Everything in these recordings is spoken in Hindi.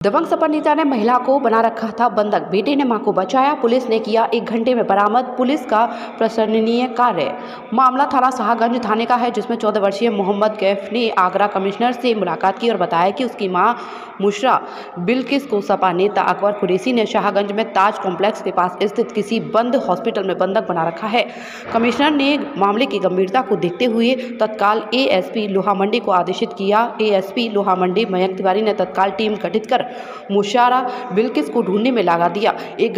दबंग सपा नेता ने महिला को बना रखा था बंधक, बेटे ने मां को बचाया, पुलिस ने किया 1 घंटे में बरामद। पुलिस का प्रशंसनीय कार्य। मामला थाना शाहगंज थाने का है, जिसमें 14 वर्षीय मोहम्मद कैफ ने आगरा कमिश्नर से मुलाकात की और बताया कि उसकी मां मुशरा बिल्किस को सपा नेता अकबर कुरैशी ने शाहगंज में ताज कॉम्प्लेक्स के पास स्थित किसी बंद हॉस्पिटल में बंधक बना रखा है। कमिश्नर ने मामले की गंभीरता को देखते हुए तत्काल एएसपी लोहामंडी को आदेशित किया। एएसपी लोहामंडी मयंक तिवारी ने तत्काल टीम गठित कर मुशरा बिल्किस को ढूंढने में लगा दिया। 1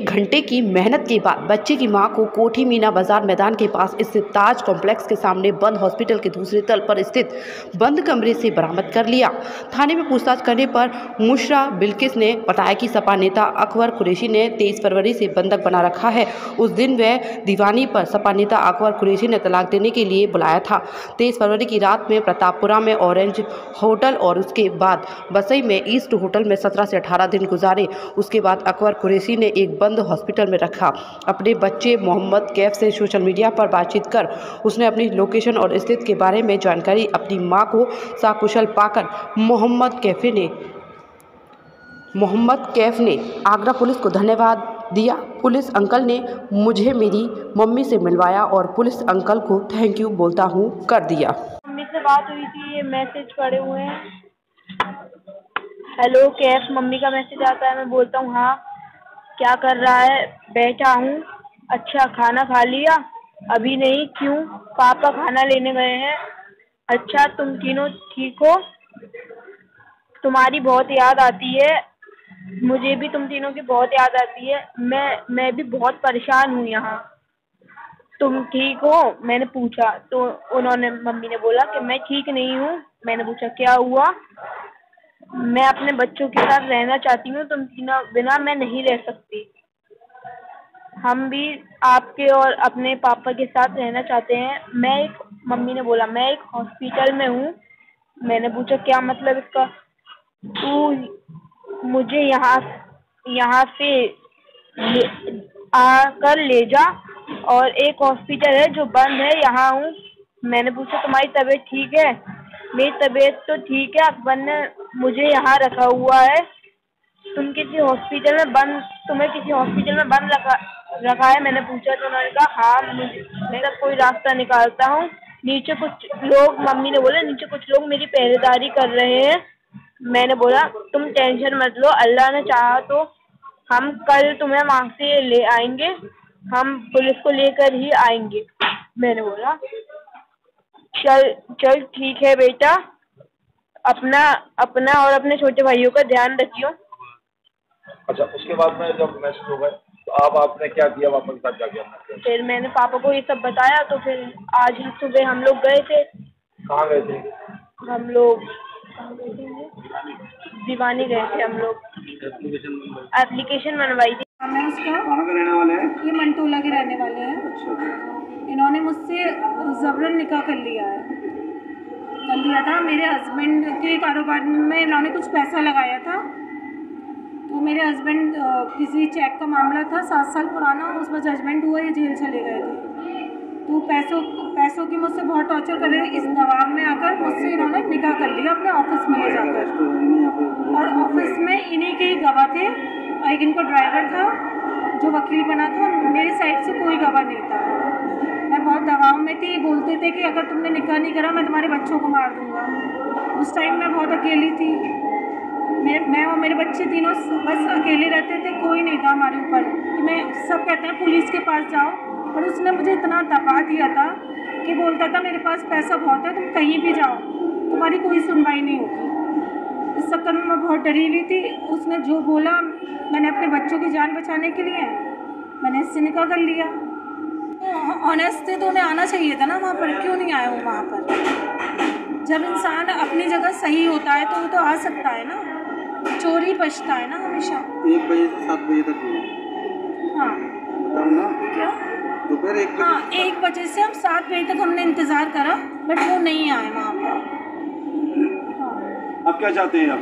घंटे की मेहनत के बाद बच्चे की मां को कोठी मीना बाजार मैदान के पास स्थित ताज कॉम्प्लेक्स के सामने बंद हॉस्पिटल के दूसरे तल पर स्थित बंद कमरे से बरामद कर लिया। थाने में पूछताछ करने पर मुशरा बिल्किस ने बताया कि सपा नेता अकबर कुरैशी ने 23 फरवरी से बंधक बना रखा है। उस दिन वह दीवानी पर सपा नेता अकबर कुरैशी ने तलाक देने के लिए बुलाया था। 23 फरवरी की रात में प्रतापपुरा में ऑरेंज होटल और उसके बाद बसई में ईस्ट होटल में 17 से 18 दिन गुजारे। उसके बाद अकबर कुरैशी ने एक बंद हॉस्पिटल में रखा। अपने बच्चे मोहम्मद कैफ से सोशल मीडिया पर बातचीत कर उसने अपनी लोकेशन और स्थिति के बारे में जानकारी अपनी मां को सकुशल पाकर मोहम्मद कैफ ने आगरा पुलिस को धन्यवाद दिया। पुलिस अंकल ने मुझे मेरी मम्मी से मिलवाया और पुलिस अंकल को थैंक यू बोलता हूँ कर दिया। मम्मी से बात हुई थी, ये मैसेज पड़े हुए हैं। हेलो कैफ, मम्मी का मैसेज आता है, मैं बोलता हूँ हाँ। क्या कर रहा है? बैठा हूँ। अच्छा, खाना खा लिया? अभी नहीं। क्यों? पापा खाना लेने गए हैं। अच्छा, तुम तीनों ठीक हो? तुम्हारी बहुत याद आती है। मुझे भी तुम तीनों की बहुत याद आती है। मैं भी बहुत परेशान हूँ यहाँ। तुम ठीक हो? मैंने पूछा तो मम्मी ने बोला कि मैं ठीक नहीं हूँ। मैंने पूछा क्या हुआ? मैं अपने बच्चों के साथ रहना चाहती हूँ, तुम तीनों बिना मैं नहीं रह सकती। हम भी आपके और अपने पापा के साथ रहना चाहते हैं। मम्मी ने बोला मैं एक हॉस्पिटल में हूँ। मैंने पूछा क्या मतलब इसका? तू मुझे यहाँ से आकर ले जा, और एक हॉस्पिटल है जो बंद है, यहाँ हूँ। मैंने पूछा तुम्हारी तबीयत ठीक है? मेरी तबीयत तो ठीक है, अकबर ने मुझे यहाँ रखा हुआ है। तुम्हें किसी हॉस्पिटल में बंद रखा है? मैंने पूछा तो उन्होंने कहा हाँ, मेरा कोई रास्ता निकालता हूँ। नीचे कुछ लोग, मम्मी ने बोला नीचे कुछ लोग मेरी पहरेदारी कर रहे हैं। मैंने बोला तुम टेंशन मत लो, अल्लाह ने चाहा तो हम कल तुम्हें वहाँ से ले आएंगे, हम पुलिस को लेकर ही आएंगे। मैंने बोला चल ठीक है बेटा, अपना और अपने छोटे भाइयों का ध्यान रखियो। अच्छा, उसके बाद में जब मैसेज हो गए तो आपने क्या किया? वापस घर जा गया? फिर मैंने पापा को ये सब बताया, तो फिर आज सुबह हम लोग गए थे। कहाँ गए थे? हम लोग दीवानी गए थे। हम लोग एप्लीकेशन बनवाई थी। मैं उसका कहाँ के रहने वाले हैं? ये मंटोला के रहने वाले हैं। इन्होंने मुझसे ज़बरन निकाह कर लिया था। मेरे हस्बैंड के कारोबार में इन्होंने कुछ पैसा लगाया था, तो मेरे हस्बैंड किसी चेक का मामला था 7 साल पुराना, उसमें जजमेंट हुआ, ये जेल चले गए थे। तो पैसों की मुझसे बहुत टॉर्चर कर रहे थे। इस दबाव में आकर मुझसे इन्होंने निकाह कर लिया अपने ऑफिस में ले जाकर, और ऑफिस में इन्हीं के ही गवाह थे। एक इनका ड्राइवर था जो वकील बना था, मेरी साइड से कोई गवाह नहीं था। मैं बहुत दबाव में थी। बोलते थे कि अगर तुमने निकाह नहीं करा मैं तुम्हारे बच्चों को मार दूँगा। उस टाइम मैं बहुत अकेली थी। मैं और मेरे बच्चे तीनों बस अकेले रहते थे, कोई नहीं था हमारे ऊपर। सब कहते हैं पुलिस के पास जाओ, पर उसने मुझे इतना दबा दिया था कि बोलता था मेरे पास पैसा बहुत है, तुम कहीं भी जाओ, तुम्हारी कोई सुनवाई नहीं होगी। इस चक्कर में मैं बहुत डरी हुई थी। उसने जो बोला, मैंने अपने बच्चों की जान बचाने के लिए मैंने इससे निकाह कर लिया। ऑनेस्ट थे तो उन्हें आना चाहिए था ना वहाँ पर, क्यों नहीं आया हूँ वहाँ पर? जब इंसान अपनी जगह सही होता है तो वो तो आ सकता है ना। चोरी बचता है ना हमेशा। 1 बजे से 7 बजे तक हुआ? हाँ ना? क्या? दोपहर 1 बजे? हाँ, 1 बजे से हम 7 बजे तक हमने इंतज़ार करा, बट वो नहीं आए वहाँ पर। हाँ। अब क्या चाहते हैं आप?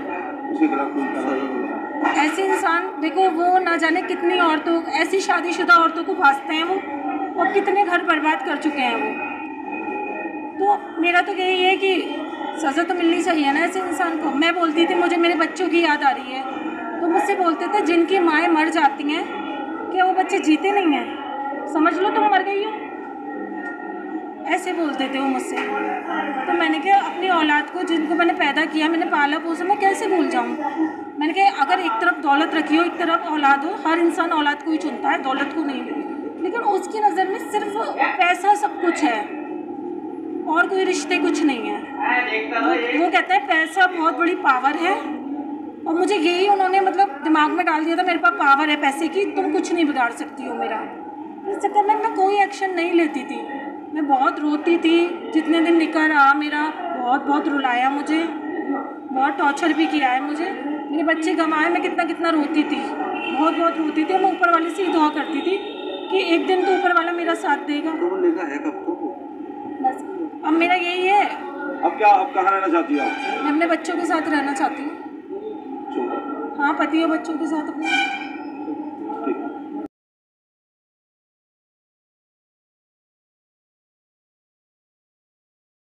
उसके खिलाफ ऐसे इंसान देखो, वो ना जाने कितनी औरतों, ऐसी शादीशुदा औरतों को फांसते हैं वो, और कितने घर बर्बाद कर चुके हैं वो। तो मेरा तो यही है कि सज़ा तो मिलनी चाहिए ना ऐसे इंसान को। मैं बोलती थी मुझे मेरे बच्चों की याद आ रही है, तो मुझसे बोलते थे जिनकी माएँ मर जाती हैं क्या वो बच्चे जीते नहीं हैं, समझ लो तुम मर गई हो, ऐसे बोलते थे वो मुझसे। तो मैंने कहा अपनी औलाद को जिनको मैंने पैदा किया, मैंने पाला पोसा, मैं कैसे भूल जाऊँ। मैंने कहा अगर एक तरफ दौलत रखी हो, एक तरफ औलाद हो, हर इंसान औलाद को ही चुनता है, दौलत को नहीं। लेकिन उसकी नज़र में सिर्फ पैसा सब कुछ है और कोई रिश्ते कुछ नहीं है। वो कहता है पैसा बहुत बड़ी पावर है, और मुझे यही उन्होंने मतलब दिमाग में डाल दिया था, मेरे पास पावर है पैसे की, तुम कुछ नहीं बिगाड़ सकती हो मेरा। इस चक्कर में मैं कोई एक्शन नहीं लेती थी। मैं बहुत रोती थी, जितने दिन निकल रहा मेरा बहुत रुलाया मुझे, बहुत टॉर्चर भी किया है मुझे। मेरे बच्चे गंवाए, मैं कितना रोती थी, बहुत रोती थी। मैं ऊपर वाले से ही दुआ करती थी कि एक दिन तो ऊपर वाला मेरा साथ देगा। बस अब मेरा यही है। अब कहाँ रहना चाहती हो आप? मैं अपने बच्चों के साथ रहना चाहती हूँ। हाँ, पति और बच्चों के साथ अपने।